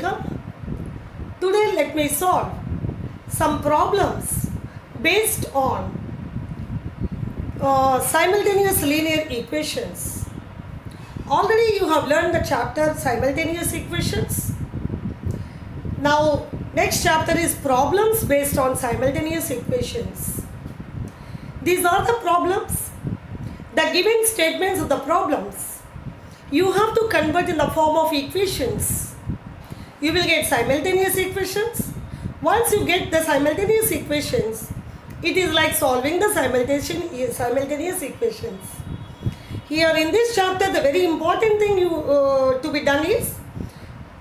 welcome. Today let me solve some problems based on simultaneous linear equations. Already you have learned the chapter simultaneous equations. Now next chapter is problems based on simultaneous equations. These are the problems. The given statements of the problems you have to convert in the form of equations. You will get simultaneous equations. Once you get the simultaneous equations, it is like solving the simultaneous equations. Here in this chapter, the very important thing to be done is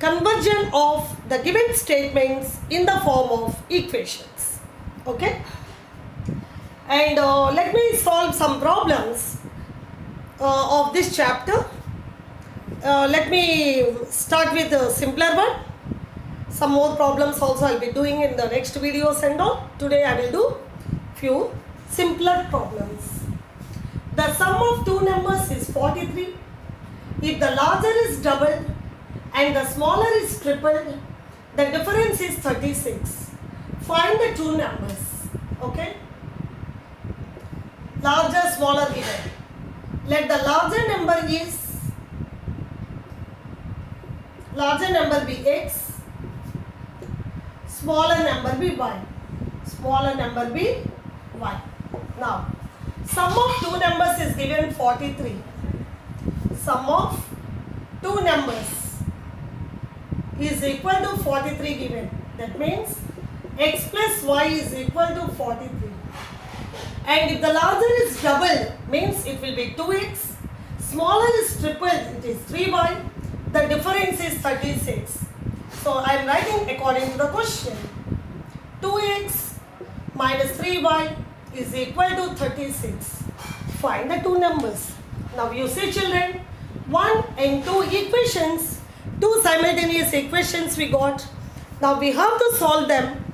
conversion of the given statements in the form of equations. Okay? And let me solve some problems of this chapter. Let me start with a simpler one. Some more problems also I will be doing in the next videos and all. Today I will do few simpler problems. The sum of two numbers is 43. If the larger is doubled and the smaller is tripled, the difference is 36. Find the two numbers. Okay? Larger, smaller given. Let the larger number be x, smaller number be y. Smaller number be y. Now, sum of two numbers is given 43. Sum of two numbers is equal to 43 given. That means x plus y is equal to 43. And if the larger is doubled, means it will be 2x. Smaller is tripled, it is 3y. The difference is 36. So I am writing according to the question. 2x minus 3y is equal to 36. Find the two numbers. Now you see children, 1 and 2 equations, two simultaneous equations we got. Now we have to solve them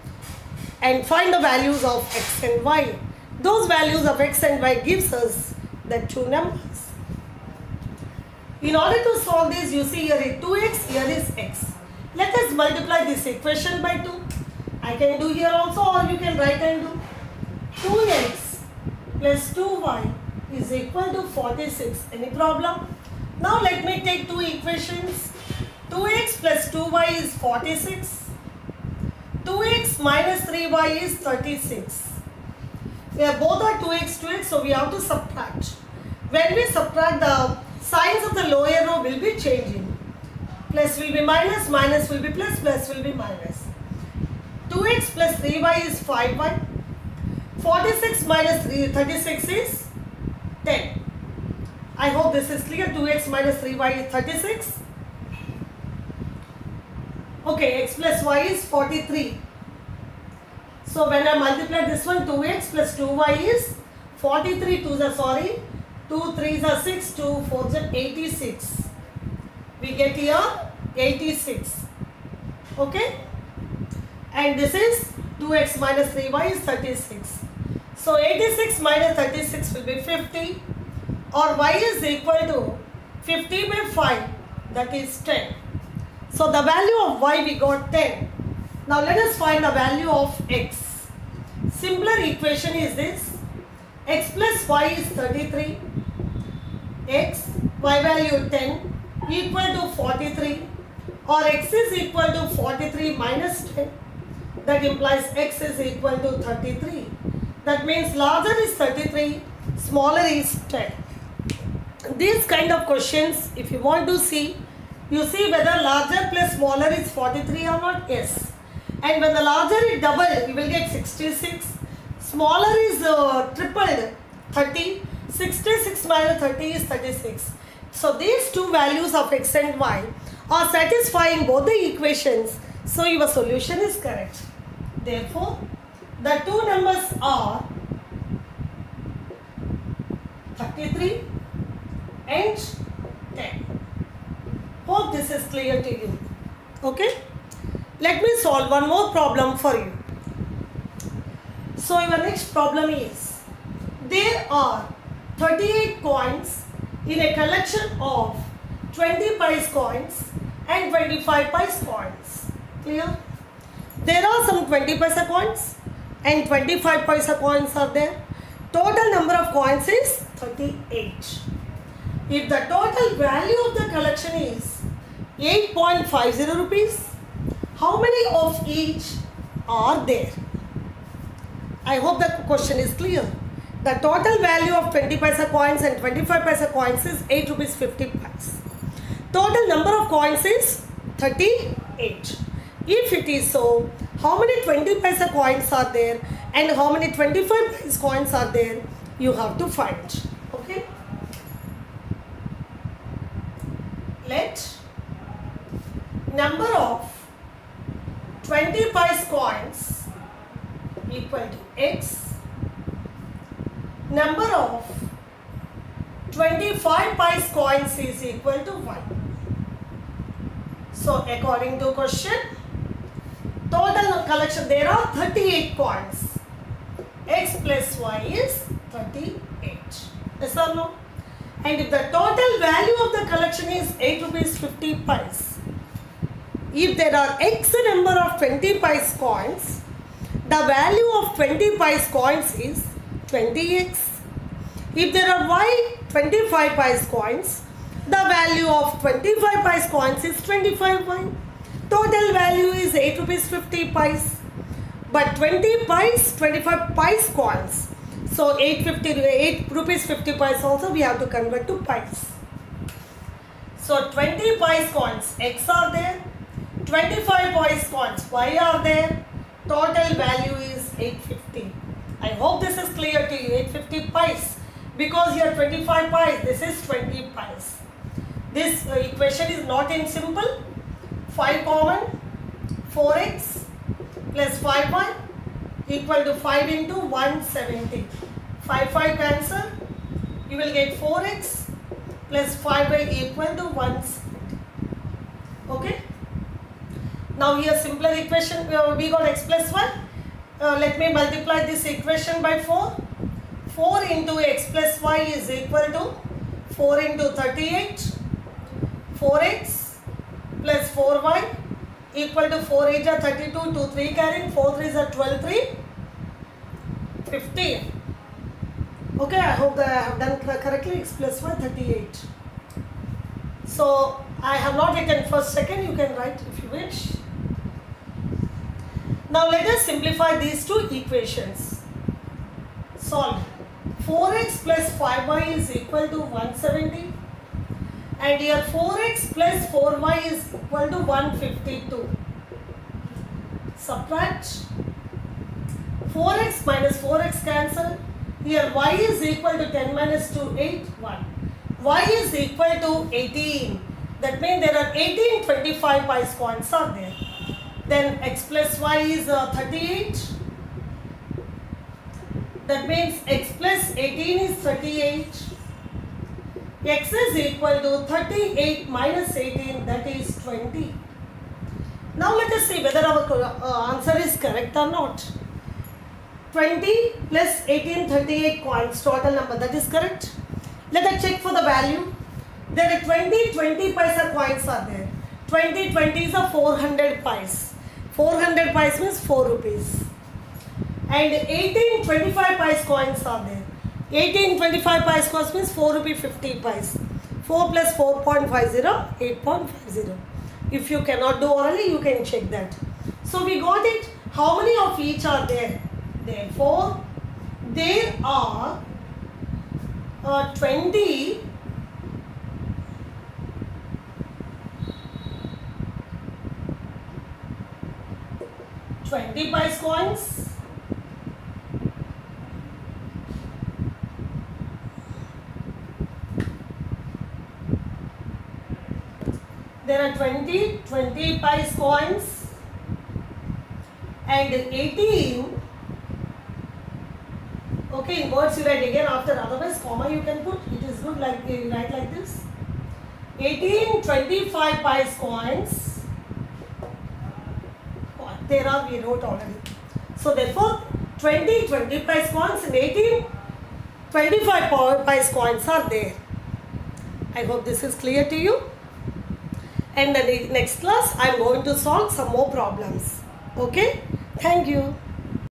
and find the values of x and y. Those values of x and y gives us the two numbers. In order to solve this, you see here is 2x, here is x. Let us multiply this equation by 2. I can do here also, or you can write and do. 2x plus 2y is equal to 46. Any problem? Now let me take two equations. 2x plus 2y is 46. 2x minus 3y is 36. Both are 2x, so we have to subtract. When we subtract, the signs of the lower row will be changing. Plus will be minus, minus will be plus, plus will be minus. 2x plus 3y is 5y. 46 minus 36 is 10. I hope this is clear. 2x minus 3y is 36. Okay, x plus y is 43. So when I multiply this one, 2x plus 2y is 43, 2s are sorry, 2 3s are 6, 2 4s are 86. We get here 86. Okay? And this is 2x minus 3y is 36. So 86 minus 36 will be 50, or y is equal to 50 by 5, that is 10. So the value of y we got 10. Now let us find the value of x. Simpler equation is this. X plus y is 33. X, y value 10 equal to 43, or x is equal to 43 minus 10. That implies x is equal to 33. That means larger is 33, smaller is 10. These kind of questions, if you want to see, you see whether larger plus smaller is 43 or not. Yes. And when the larger is double, you will get 66. Smaller is tripled, 30. 66 minus 30 is 36. So these two values of x and y are satisfying both the equations. So your solution is correct. Therefore, the two numbers are 33 and 10. Hope this is clear to you. Okay? Let me solve one more problem for you. So your next problem is, there are 38 coins in a collection of 20 pice coins and 25 paise coins. Clear? There are some 20 paisa coins and 25 paisa coins are there. Total number of coins is 38. If the total value of the collection is 8.50 rupees, how many of each are there? I hope the question is clear. The total value of 20 paisa coins and 25 paisa coins is 8 rupees 50 paise. Total number of coins is 38. If it is so, how many 20 paisa coins are there and how many 25 paisa coins are there, you have to find. Okay. Let number of 20 paisa coins equal to x, number of 25 paisa coins is equal to 1. So according to question, total collection there are 38 coins. X plus y is 38. Yes or no? And if the total value of the collection is 8 rupees 50 paise, if there are x number of 20 paise coins, the value of 20 paise coins is 20x. If there are y 25 paise coins, the value of 25 paise coins is 25y. Total value is 8 rupees 50 paise. But 20 paise, 25 paise coins. So 8 rupees 50 paise also we have to convert to paise. So 20 paise coins x are there, 25 paise coins y are there. Total value is 850. I hope this is clear to you. 850 paise, because here 25 paise, this is 20 paise. This equation is not in simple. 5 common, 4x plus 5y equal to 5 into 170. 5 cancel, you will get 4x plus 5y equal to 170. Okay. Now here simpler equation, we got x plus 1. Let me multiply this equation by 4. 4 into x plus y is equal to 4 into 38. 4x plus 4y equal to 4 8 are 32, 2 3 carrying, 4 3 are 12, 3, 15. Okay, I hope that I have done correctly. X plus 1, 38. So I have not written first, second, you can write if you wish. Now let us simplify these two equations. Solve. 4x plus 5y is equal to 170. And here 4x plus 4y is equal to 152. Subtract. 4x minus 4x cancel. Here y is equal to 10 minus 2, 8, 1. Y is equal to 18. That means there are 18 25 paise coins are there. Then x plus y is 38. That means x plus 18 is 38. X is equal to 38 minus 18, that is 20. Now let us see whether our answer is correct or not. 20 plus 18, 38 coins, total number, that is correct. Let us check for the value. There are 20 paisa coins are there. 20 is a 400 paise. 400 paise means 4 rupees. And 18 25 paise coins are there. 18 25 paise coins means 4 rupee 50 paise. 4 plus 4.50, 8.50. If you cannot do orally, you can check that. So we got it. How many of each are there? Therefore, there are 20 paise coins. There are 20 paise coins and 18. Okay, in words you write again after, otherwise comma you can put. It is good like you write like this. 18 25 paise coins. There are, we wrote already. So therefore 20 paise coins and 18 25 paise coins are there. I hope this is clear to you. and the next class I am going to solve some more problems. Okay, thank you.